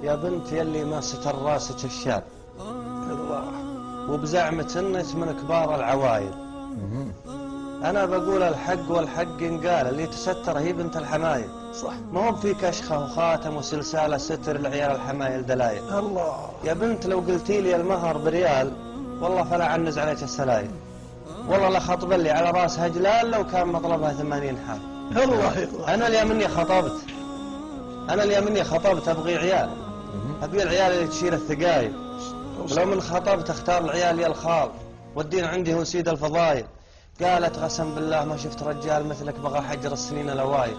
يا بنت يلي ما ستر راسك الشاب الله. وبزعمة انك من كبار العوايد. انا بقول الحق والحق ينقال، اللي تستر هي بنت الحمايل. صح. ما هو في كشخة وخاتم وسلسالة ستر العيال الحمايل دلايل. الله. يا بنت لو قلتي لي المهر بريال والله فلا عنز عليك السلايل. والله لا خطب لي على راسها جلال لو كان مطلبها 80 حال. الله. انا اللي مني خطبت، انا اللي مني خطبت ابغي عيال، ابي العيال اللي تشيل الثقايل. ولو من خطبت اختار العيال يا الخال، والدين عندي هو سيد الفضايل. قالت قسم بالله ما شفت رجال مثلك بغى حجر السنين الاوايل.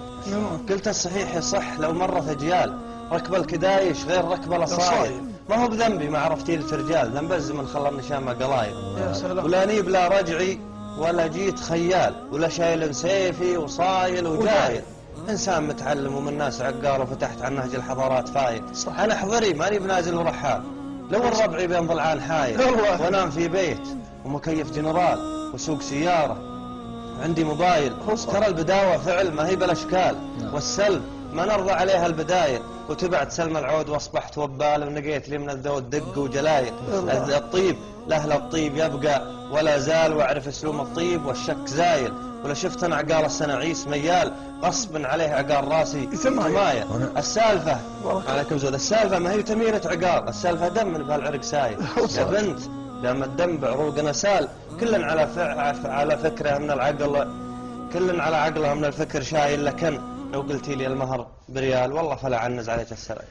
قلت الصحيح يصح لو مرت اجيال ركب الكدايش غير ركب الاصايل. ما هو بذنبي ما عرفتي لك رجال، ذنب الزمن خلى النشامه قلايل. يا سلام. ولا نيب لا رجعي ولا جيت خيال، ولا شايل سيفي وصايل وجايل. انسان متعلم ومن ناس عقار وفتحت عن نهج الحضارات فايل. انا حضري ماني بنازل ورحال، لو الربعي بين ضلعان حايل. وانام في بيت ومكيف جنرال وسوق سيارة عندي موبايل. ترى البداوة فعل ما هي بالاشكال، والسلب ما نرضى عليها البدايل. وتبعت سلم العود واصبحت وبال، ونقيت لي من الذود دق وجلايل. الطيب لاهل الطيب يبقى ولا زال، واعرف اسلوب الطيب والشك زايل. ولا شفت انا عقال السناعيس ميال غصب عليه عقال راسي حماية. السالفة عليكم زود، السالفة ما هي تميرة عقال، السالفة دم من بهالعرق سايل. يا بنت دام الدم بعروقنا سال، كل على فكره من العقل، كل على عقله من الفكر شايل. لكن لو قلتي لي المهر بريال والله فلا عنز عليك السلام.